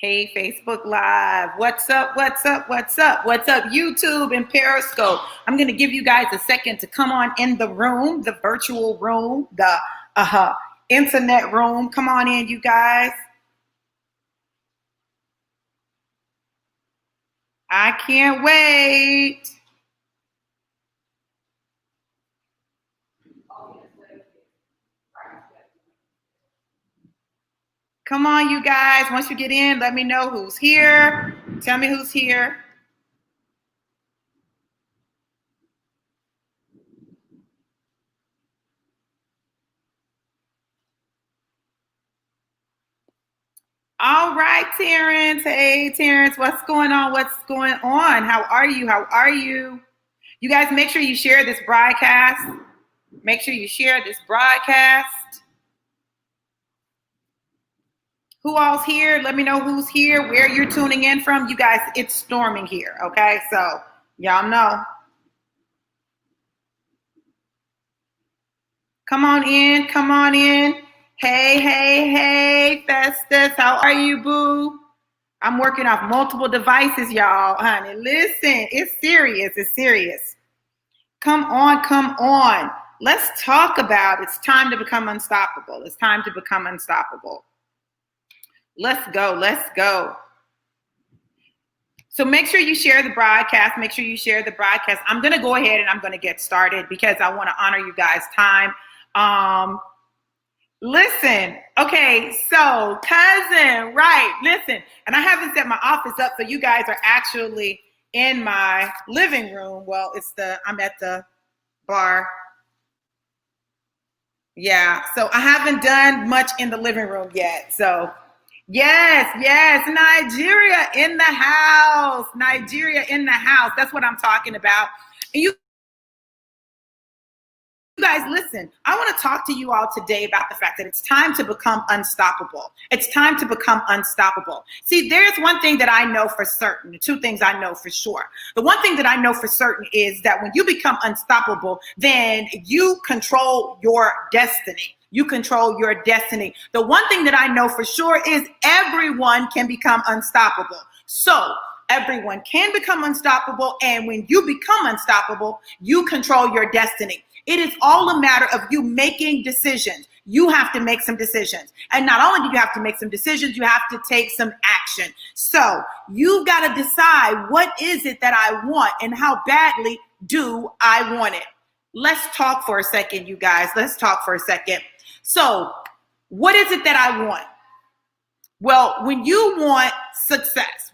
Hey, Facebook Live. What's up? What's up? What's up? What's up, YouTube and Periscope? I'm going to give you guys a second to come on in the room, the virtual room, the internet room. Come on in, you guys. I can't wait. Come on, you guys. Once you get in, let me know who's here. Tell me who's here. All right, Terrence. Hey, Terrence. What's going on? What's going on? How are you? How are you? You guys make sure you share this broadcast. Make sure you share this broadcast. Who all's here? Let me know who's here, where you're tuning in from. You guys, it's storming here, okay? So y'all know. Come on in, come on in. Hey, Festus, how are you, boo? I'm working off multiple devices, y'all, honey. Listen, it's serious, it's serious. Come on. Let's talk about it's time to become unstoppable. It's time to become unstoppable. Let's go. So make sure you share the broadcast. I'm going to go ahead and I'm going to get started because I want to honor you guys' time. Listen, okay, so cousin, right, listen. And I haven't set my office up, so you guys are actually in my living room. Well, I'm at the bar. Yeah, so I haven't done much in the living room yet, so. Yes, Nigeria in the house. That's what I'm talking about. And you guys, listen, I want to talk to you all today about the fact that it's time to become unstoppable. See, there's one thing that I know for certain, two things I know for sure. The one thing that I know for certain is that when you become unstoppable, then you control your destiny. The one thing that I know for sure is everyone can become unstoppable. So everyone can become unstoppable. And when you become unstoppable, you control your destiny. It is all a matter of you making decisions. You have to make some decisions. And not only do you have to make some decisions, you have to take some action. So you've got to decide, what is it that I want and how badly do I want it? Let's talk for a second, you guys. So what is it that I want? Well, when you want success,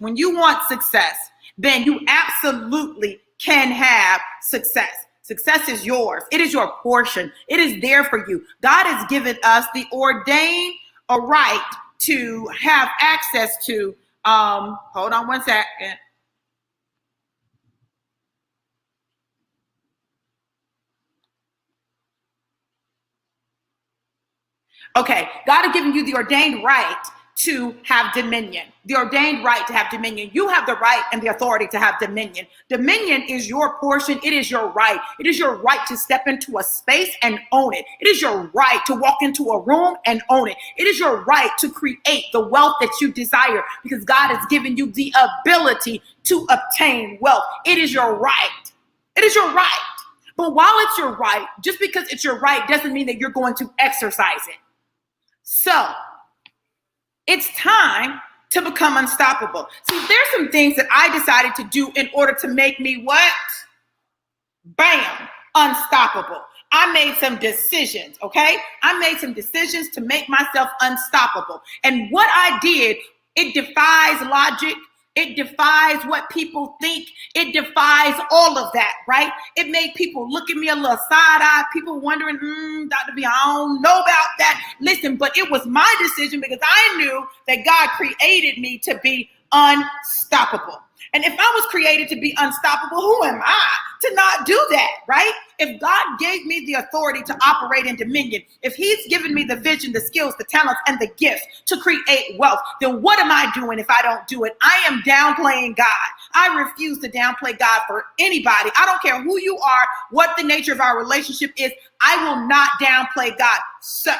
then you absolutely can have success. Success is yours. It is your portion. It is there for you. God has given us the ordained right to have access to, hold on one second. Okay, God has given you the ordained right to have dominion. You have the right and the authority to have dominion. Dominion is your portion. It is your right. It is your right to step into a space and own it. It is your right to walk into a room and own it. It is your right to create the wealth that you desire because God has given you the ability to obtain wealth. It is your right. But while it's your right, just because it's your right doesn't mean that you're going to exercise it. So it's time to become unstoppable. See, there's some things that I decided to do in order to make me what? Bam, unstoppable. I made some decisions, okay? I made some decisions to make myself unstoppable. And what I did, it defies logic. It defies what people think. It defies all of that, right? It made people look at me a little side-eye. People wondering, Dr. B, I don't know about that. Listen, but it was my decision because I knew that God created me to be unstoppable. And if I was created to be unstoppable, who am I to not do that, right? If God gave me the authority to operate in dominion, if he's given me the vision, the skills, the talents, and the gifts to create wealth, then what am I doing if I don't do it? I am downplaying God. I refuse to downplay God for anybody. I don't care who you are, what the nature of our relationship is. I will not downplay God. So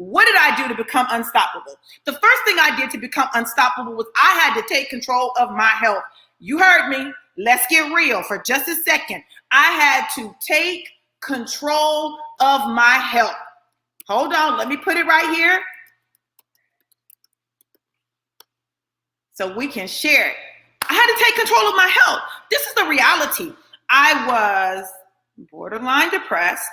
What did I do to become unstoppable? The first thing I did to become unstoppable was I had to take control of my health. You heard me. Let's get real for just a second. I had to take control of my health. Hold on. Let me put it right here so we can share it. I had to take control of my health. This is the reality. I was borderline depressed.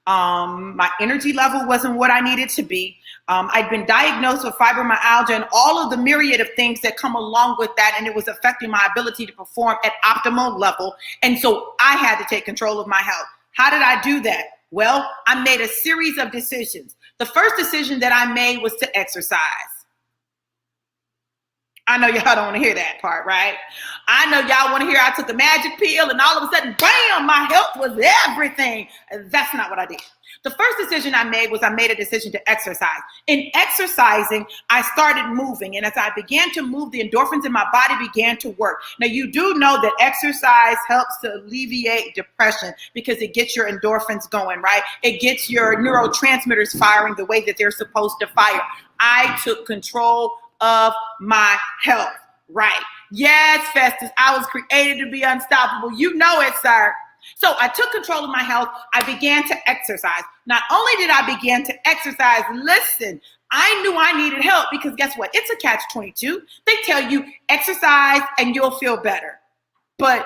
My energy level wasn't what I needed to be. I'd been diagnosed with fibromyalgia and all of the myriad of things that come along with that, and it was affecting my ability to perform at optimal level. And so I had to take control of my health. How did I do that? Well, I made a series of decisions. The first decision that I made was to exercise. I know y'all don't want to hear that part, right? I know y'all want to hear I took the magic pill and all of a sudden, bam, my health was everything. That's not what I did. The first decision I made was I made a decision to exercise. In exercising, I started moving. And as I began to move, the endorphins in my body began to work. Now, you do know that exercise helps to alleviate depression because it gets your endorphins going, right? It gets your neurotransmitters firing the way that they're supposed to fire. I took control of my health, right? Yes, Festus, I was created to be unstoppable. You know it, sir. So I took control of my health. I began to exercise. Not only did I begin to exercise, listen, I knew I needed help because guess what? It's a catch-22. They tell you exercise and you'll feel better. But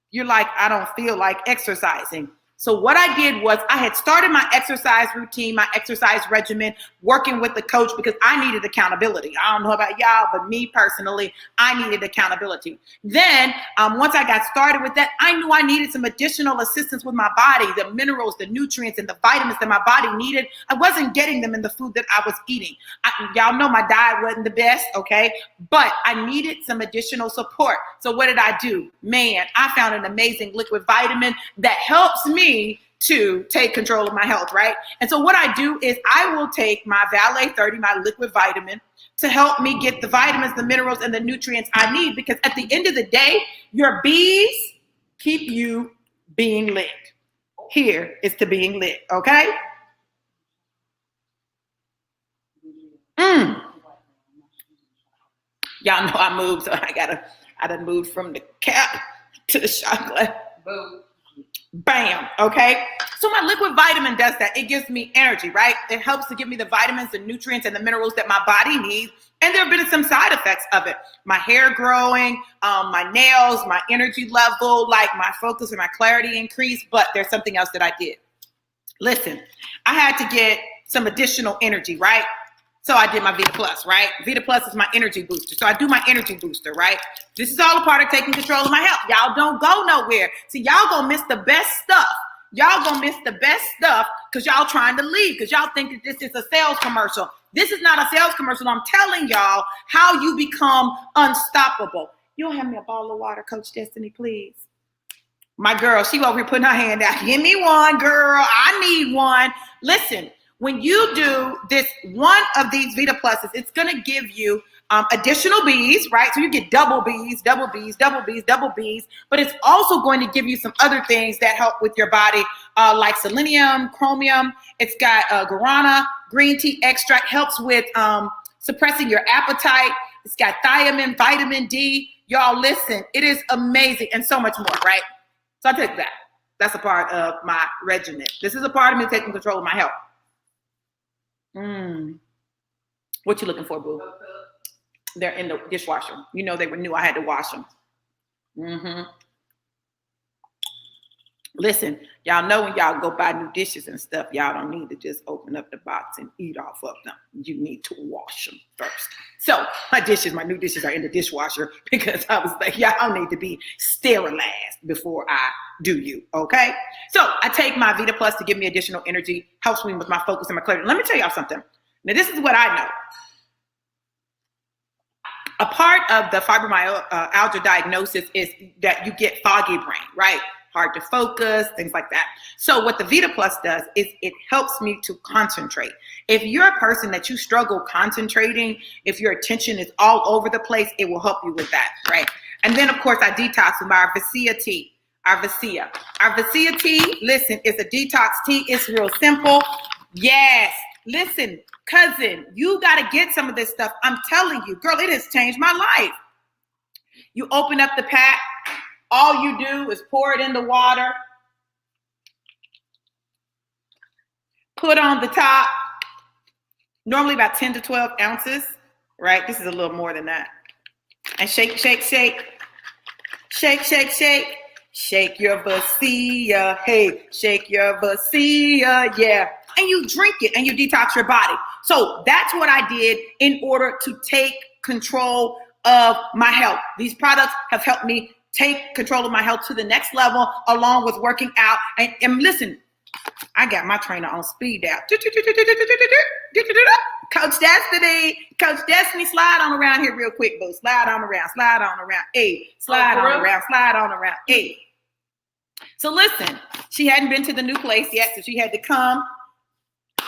you're like, I don't feel like exercising. So what I did was I had started my exercise routine, my exercise regimen, working with the coach because I needed accountability. I don't know about y'all, but me personally, I needed accountability. Then once I got started with that, I knew I needed some additional assistance with my body, the minerals, the nutrients, and the vitamins that my body needed. I wasn't getting them in the food that I was eating. Y'all know my diet wasn't the best, okay? But I needed some additional support. So what did I do? Man, I found an amazing liquid vitamin that helps me to take control of my health, right? And so what I do is I will take my Valet 30, my liquid vitamin, to help me get the vitamins, the minerals, and the nutrients I need, because at the end of the day, your bees keep you being lit. Here is to being lit, okay? Y'all know I moved, so I done moved from the cap to the chocolate. Boom. Bam. Okay. So my liquid vitamin does that. It gives me energy, right? It helps to give me the vitamins, the nutrients, and the minerals that my body needs. And there have been some side effects of it. My hair growing, my nails, my energy level, like my focus and my clarity increased. But there's something else that I did. Listen, I had to get some additional energy, right? So I did my Vita Plus, right? Vita Plus is my energy booster. So I do my energy booster, right? This is all a part of taking control of my health. Y'all don't go nowhere. See, y'all gonna miss the best stuff. Y'all gonna miss the best stuff because y'all trying to leave because y'all think that this is a sales commercial. This is not a sales commercial. I'm telling y'all how you become unstoppable. You don't have me a bottle of water, Coach Destiny, please. My girl, she over here putting her hand out. Give me one, girl. I need one. Listen. When you do this one of these Vita Pluses, it's going to give you additional Bs, right? So you get double Bs, double Bs, double Bs, double Bs, but it's also going to give you some other things that help with your body, like selenium, chromium. It's got guarana, green tea extract, helps with suppressing your appetite. It's got thiamine, vitamin D. Y'all listen, it is amazing and so much more, right? So I take that. That's a part of my regimen. This is a part of me taking control of my health. What you looking for, boo? They're in the dishwasher. You know they were new. I had to wash them. Listen, y'all know when y'all go buy new dishes and stuff, y'all don't need to just open up the box and eat off of them. You need to wash them first. So my new dishes are in the dishwasher because I was like, y'all need to be sterilized before I do you, okay? So I take my Vita Plus to give me additional energy, helps me with my focus and my clarity. Let me tell y'all something. Now, this is what I know. A part of the fibromyalgia diagnosis is that you get foggy brain, right? Hard to focus, things like that. So what the Vita Plus does is it helps me to concentrate. If you're a person that you struggle concentrating, if your attention is all over the place, it will help you with that, right? And then, of course, I detox with my Arvisia tea. Arvisia tea, listen, it's a detox tea. It's real simple. Yes, Listen, cousin, you got to get some of this stuff. I'm telling you, girl, it has changed my life. You open up the pack. All you do is pour it in the water. Put on the top. Normally about 10 to 12 ounces, right? This is a little more than that. And shake, shake, shake. Shake, shake, shake. Shake your Vasia. Hey, shake your Vasia. Yeah. And you drink it and you detox your body. So that's what I did in order to take control of my health. These products have helped me take control of my health to the next level, along with working out. And listen, I got my trainer on speed dial. Coach Destiny, slide on around here real quick, boo. Slide on around. Hey, slide on around. Hey. So listen, she hadn't been to the new place yet, so she had to come.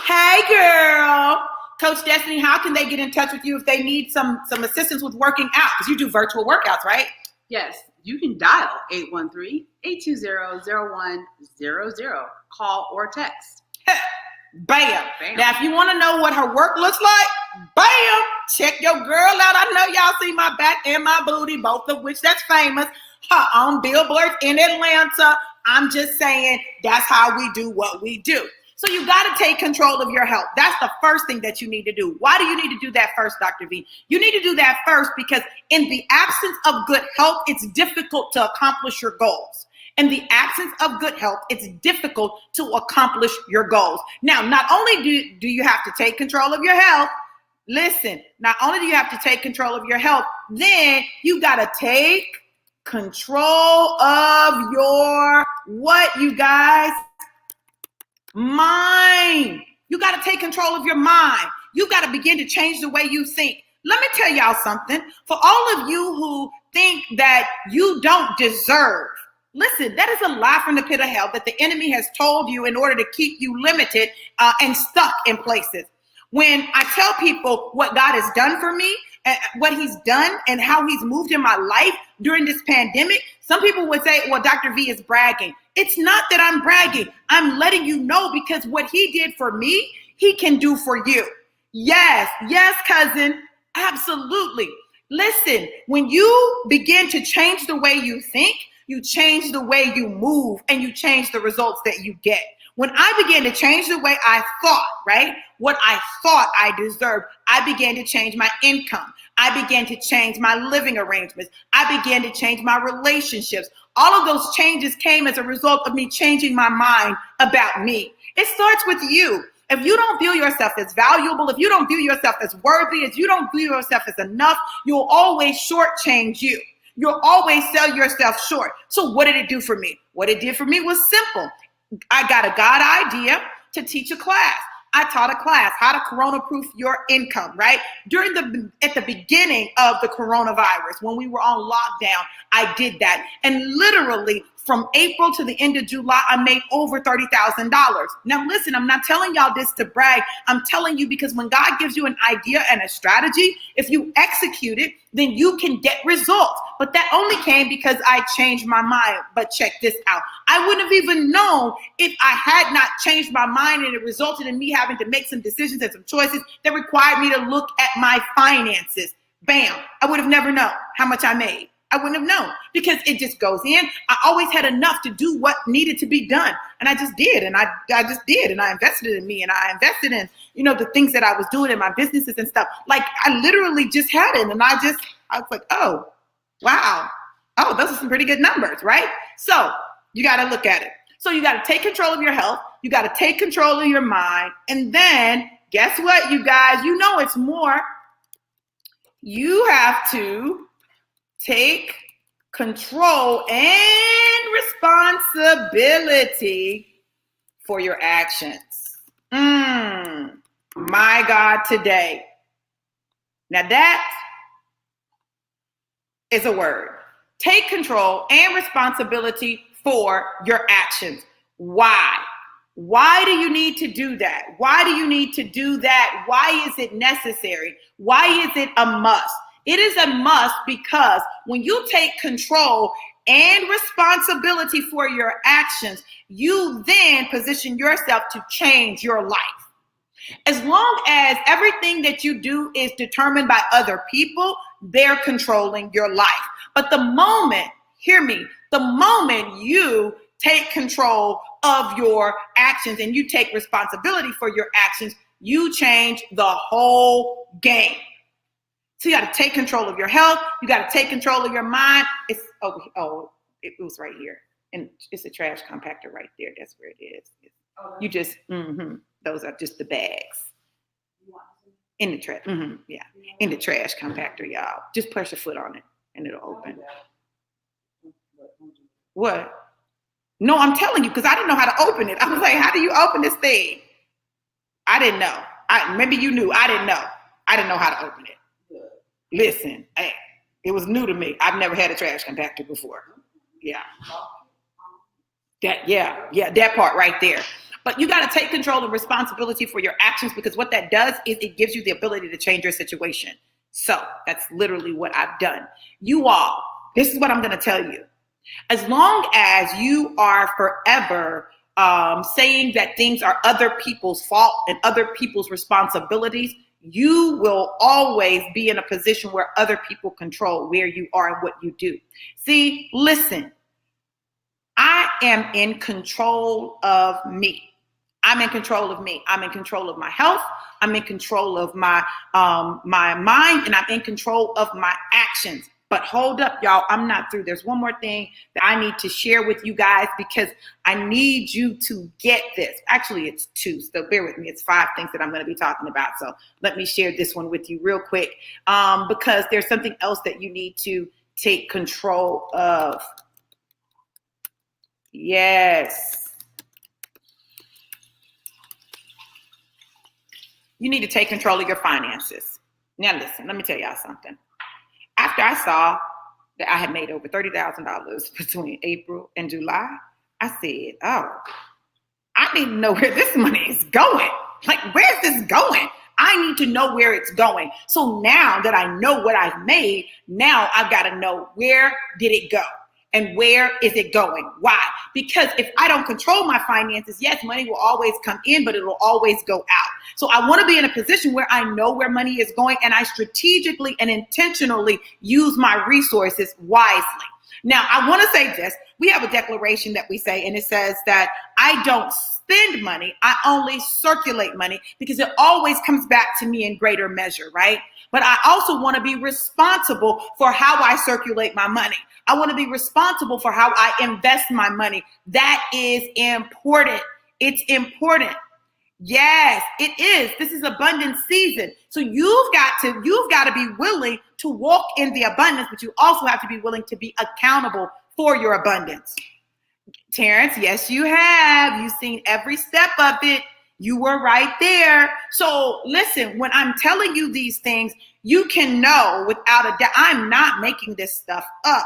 Hey, girl. Coach Destiny, how can they get in touch with you if they need some assistance with working out? Because you do virtual workouts, right? Yes, you can dial 813-820-0100. Call or text. Bam. Now, if you want to know what her work looks like, bam, check your girl out. I know y'all see my back and my booty, both of which that's famous on billboards in Atlanta. I'm just saying that's how we do what we do. So you got to take control of your health. That's the first thing that you need to do. Why do you need to do that first, Dr. V? You need to do that first because in the absence of good health, it's difficult to accomplish your goals. In the absence of good health, it's difficult to accomplish your goals. Now, not only do you have to take control of your health, listen, not only do you have to take control of your health, then you got to take control of your what, you guys? Mind. You got to take control of your mind. You got to begin to change the way you think. Let me tell y'all something. For all of you who think that you don't deserve, listen, that is a lie from the pit of hell that the enemy has told you in order to keep you limited and stuck in places. When I tell people what God has done for me, what he's done and how he's moved in my life during this pandemic, some people would say, well, Dr. V is bragging. It's not that I'm bragging. I'm letting you know because what he did for me, he can do for you. Yes, cousin, absolutely. Listen, when you begin to change the way you think, you change the way you move and you change the results that you get. When I began to change the way I thought, right? What I thought I deserved, I began to change my income. I began to change my living arrangements. I began to change my relationships. All of those changes came as a result of me changing my mind about me. It starts with you. If you don't view yourself as valuable, if you don't view yourself as worthy, if you don't view yourself as enough, you'll always shortchange you. You'll always sell yourself short. So what did it do for me? What it did for me was simple. I got a God idea to teach a class. I taught a class, how to corona-proof your income, right? At the beginning of the coronavirus, when we were on lockdown, I did that. And literally from April to the end of July, I made over $30,000. Now listen, I'm not telling y'all this to brag. I'm telling you because when God gives you an idea and a strategy, if you execute it, then you can get results. But that only came because I changed my mind. But check this out. I wouldn't have even known if I had not changed my mind and it resulted in me having to make some decisions and some choices that required me to look at my finances. Bam. I would have never known how much I made. I wouldn't have known because it just goes in. I always had enough to do what needed to be done. And I just did. And I just did. And I invested in me and I invested in, the things that I was doing in my businesses and stuff. Like I literally just had it. And I was like, oh, wow. Oh, those are some pretty good numbers, right? So you got to look at it. So you got to take control of your health. You got to take control of your mind. And then guess what, you guys? It's more. You have to take control and responsibility for your actions. My God, today. Now that is a word. Take control and responsibility for your actions. Why? Why do you need to do that? Why do you need to do that? Why is it necessary? Why is it a must? It is a must because when you take control and responsibility for your actions, you then position yourself to change your life. As long as everything that you do is determined by other people, they're controlling your life. But the moment, hear me, the moment you take control of your actions and you take responsibility for your actions, you change the whole game. So you got to take control of your health. You got to take control of your mind. It was right here. And it's a trash compactor right there. That's where it is. You just, those are just the bags. In the trash, yeah. In the trash compactor, y'all. Just push your foot on it and it'll open. What? No, I'm telling you, because I didn't know how to open it. I was like, how do you open this thing? I didn't know. Maybe you knew. I didn't know. I didn't know how to open it. Listen, hey, it was new to me. I've never had a trash compactor before. Yeah. That part right there. But you got to take control and responsibility for your actions, because what that does is it gives you the ability to change your situation. So that's literally what I've done. You all, this is what I'm going to tell you. As long as you are forever saying that things are other people's fault and other people's responsibilities, you will always be in a position where other people control where you are and what you do. See, listen, I am in control of me. I'm in control of me. I'm in control of my health. I'm in control of my my mind, and I'm in control of my actions. But hold up, y'all, I'm not through. There's one more thing that I need to share with you guys, because I need you to get this. Actually, it's 2, so bear with me. It's 5 things that I'm going to be talking about. So let me share this one with you real quick, because there's something else that you need to take control of. Yes. You need to take control of your finances. Now listen, let me tell y'all something. After I saw that I had made over $30,000 between April and July, I said, oh, I need to know where this money is going. Like, where's this going? I need to know where it's going. So now that I know what I've made, now I've got to know, where did it go? And where is it going? Why? Because if I don't control my finances, yes, money will always come in, but it will always go out. So I want to be in a position where I know where money is going, and I strategically and intentionally use my resources wisely. Now, I want to say this. We have a declaration that we say, and it says that I don't spend money. I only circulate money, because it always comes back to me in greater measure, right? But I also want to be responsible for how I circulate my money. I want to be responsible for how I invest my money. That is important. It's important. Yes, it is. This is abundance season. So you've got to be willing to walk in the abundance, but you also have to be willing to be accountable for your abundance. Terrence, yes, you have. You've seen every step of it. You were right there. So listen, when I'm telling you these things, you can know without a doubt, I'm not making this stuff up.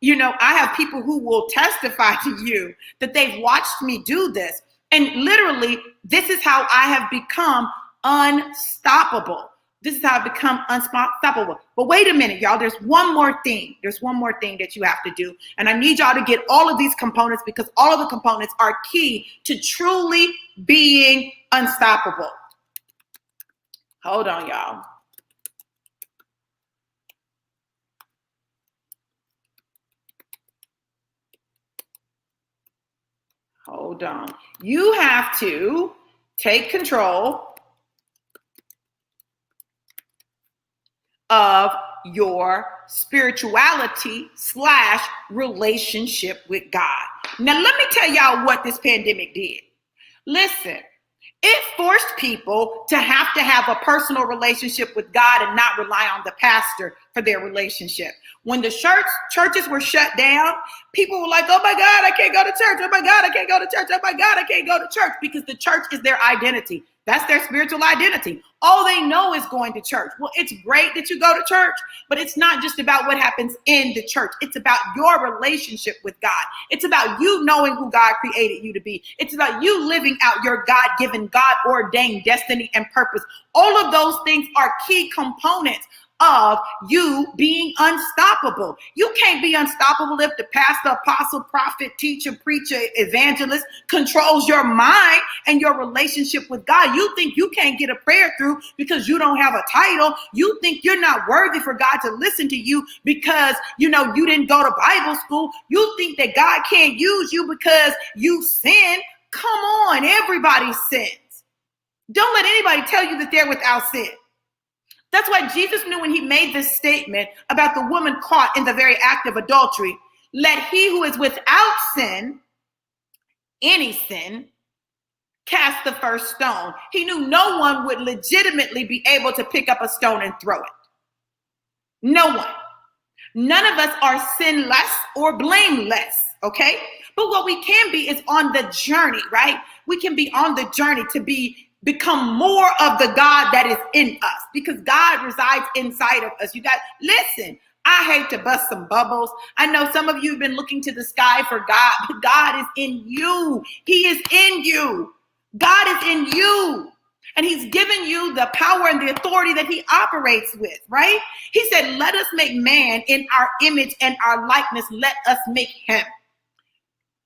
You know, I have people who will testify to you that they've watched me do this. And literally, this is how I have become unstoppable. This is how I've become unstoppable. But wait a minute, y'all. There's one more thing. There's one more thing that you have to do. And I need y'all to get all of these components, because all of the components are key to truly being unstoppable. Hold on, y'all. Hold on. You have to take control of your spirituality / relationship with God. Now, let me tell y'all what this pandemic did. Listen, it forced people to have a personal relationship with God and not rely on the pastor for their relationship. When the churches were shut down, people were like, oh my God, I can't go to church. Oh my God, I can't go to church. Oh my God, I can't go to church, because the church is their identity. That's their spiritual identity. All they know is going to church. Well, it's great that you go to church, but it's not just about what happens in the church. It's about your relationship with God. It's about you knowing who God created you to be. It's about you living out your God-given, God-ordained destiny and purpose. All of those things are key components of you being unstoppable. You can't be unstoppable if the pastor, apostle, prophet, teacher, preacher, evangelist controls your mind and your relationship with God. You think you can't get a prayer through because you don't have a title. You think you're not worthy for God to listen to you because, you didn't go to Bible school. You think that God can't use you because you sin. Come on, everybody sins. Don't let anybody tell you that they're without sin. That's why Jesus knew when he made this statement about the woman caught in the very act of adultery, let he who is without sin, any sin, cast the first stone. He knew no one would legitimately be able to pick up a stone and throw it. No one. None of us are sinless or blameless, okay? But what we can be is on the journey, right? We can be on the journey to become more of the God that is in us, because God resides inside of us. You guys, listen, I hate to bust some bubbles. I know some of you have been looking to the sky for God, but God is in you. He is in you. God is in you. And he's given you the power and the authority that he operates with, right? He said, let us make man in our image and our likeness. Let us make him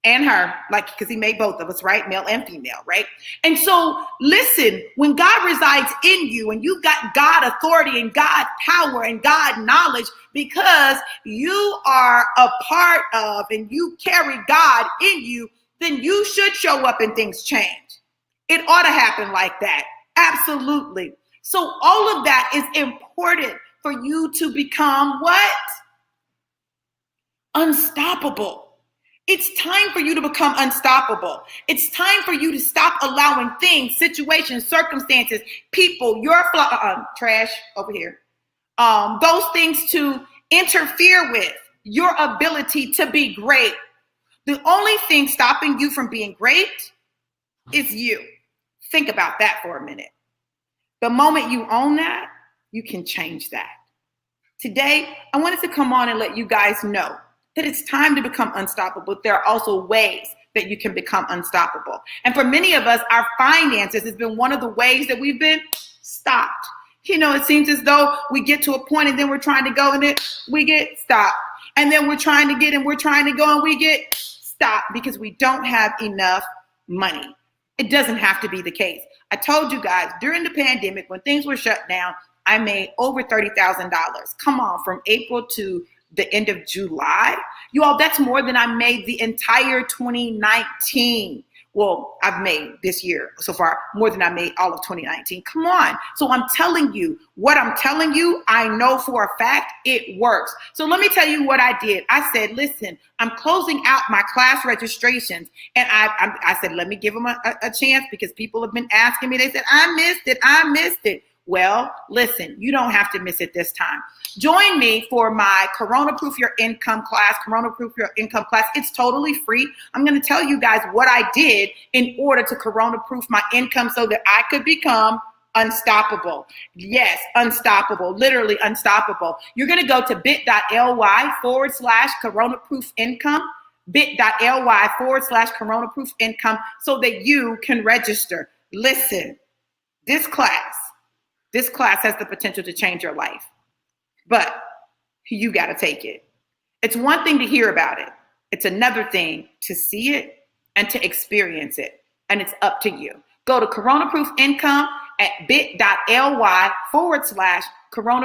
and her, because he made both of us, right? Male and female, right? And so listen, when God resides in you and you've got God authority and God power and God knowledge, because you are a part of and you carry God in you, then you should show up and things change. It ought to happen like that. Absolutely. So all of that is important for you to become what? Unstoppable. It's time for you to become unstoppable. It's time for you to stop allowing things, situations, circumstances, people, your trash over here, those things to interfere with your ability to be great. The only thing stopping you from being great is you. Think about that for a minute. The moment you own that, you can change that. Today, I wanted to come on and let you guys know that it's time to become unstoppable. There are also ways that you can become unstoppable. And for many of us, our finances has been one of the ways that we've been stopped. It seems as though we get to a point and then we're trying to go and then we get stopped. And then we're trying to get and we're trying to go and we get stopped because we don't have enough money. It doesn't have to be the case. I told you guys during the pandemic, when things were shut down, I made over $30,000. Come on, from April to the end of July. You all, that's more than I made the entire 2019. Well, I've made this year so far more than I made all of 2019. Come on. So I'm telling you, what I'm telling you, I know for a fact it works. So let me tell you what I did. I said, listen, I'm closing out my class registrations. And I said, let me give them a chance because people have been asking me. They said, I missed it. Well, listen, you don't have to miss it this time. Join me for my Corona Proof Your Income class, It's totally free. I'm going to tell you guys what I did in order to Corona Proof my income so that I could become unstoppable. Yes, unstoppable, literally unstoppable. You're going to go to bit.ly/Corona Proof Income, bit.ly/Corona Proof Income so that you can register. Listen, this class has the potential to change your life, but you got to take it. It's one thing to hear about it. It's another thing to see it and to experience it. And it's up to you. Go to Corona Proof Income at bit.ly/Corona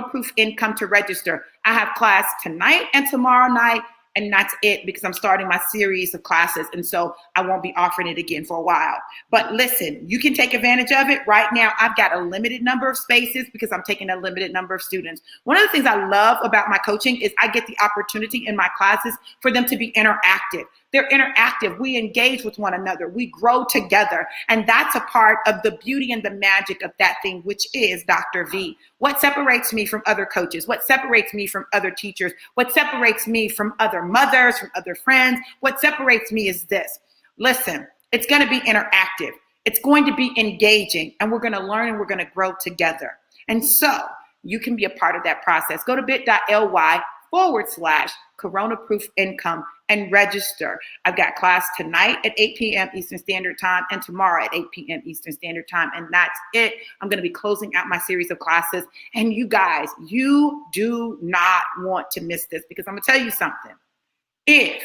Proof Income to register. I have class tonight and tomorrow night. And that's it because I'm starting my series of classes. And so I won't be offering it again for a while. But listen, you can take advantage of it. Right now, I've got a limited number of spaces because I'm taking a limited number of students. One of the things I love about my coaching is I get the opportunity in my classes for them to be interactive. They're interactive. We engage with one another. We grow together. And that's a part of the beauty and the magic of that thing, which is Dr. V. What separates me from other coaches? What separates me from other teachers? What separates me from other mothers, from other friends? What separates me is this. Listen, it's going to be interactive. It's going to be engaging. And we're going to learn and we're going to grow together. And so you can be a part of that process. Go to bit.ly/Corona Proof Income and register. I've got class tonight at 8 p.m. Eastern Standard Time and tomorrow at 8 p.m. Eastern Standard Time. And that's it. I'm going to be closing out my series of classes. And you guys, you do not want to miss this, because I'm going to tell you something. If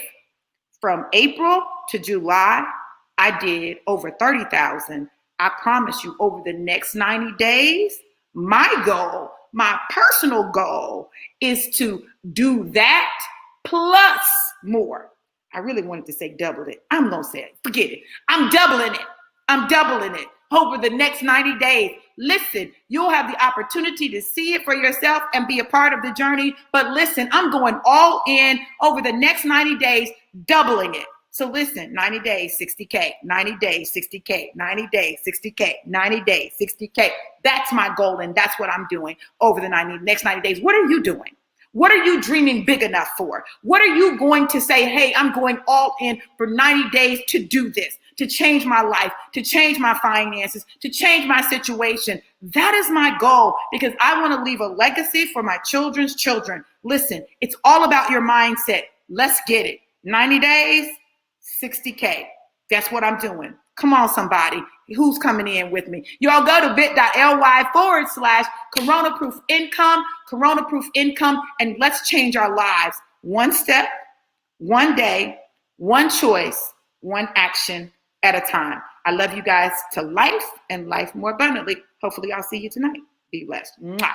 from April to July, I did over 30,000, I promise you over the next 90 days, my goal, my personal goal is to do that plus more. I really wanted to say double it. I'm going to say it. Forget it. I'm doubling it. I'm doubling it over the next 90 days. Listen, you'll have the opportunity to see it for yourself and be a part of the journey. But listen, I'm going all in over the next 90 days, doubling it. So listen, 90 days, 60K, 90 days, 60K, 90 days, 60K, 90 days, 60K. That's my goal, and that's what I'm doing over the next 90 days. What are you doing? What are you dreaming big enough for? What are you going to say, hey, I'm going all in for 90 days to do this, to change my life, to change my finances, to change my situation? That is my goal, because I want to leave a legacy for my children's children. Listen, it's all about your mindset. Let's get it. 90 days, 60K. That's what I'm doing. Come on, somebody. Who's coming in with me? Y'all go to bit.ly/Corona-Proof Income, Corona-Proof Income, and let's change our lives. One step, one day, one choice, one action at a time. I love you guys to life and life more abundantly. Hopefully I'll see you tonight. Be blessed. Mwah.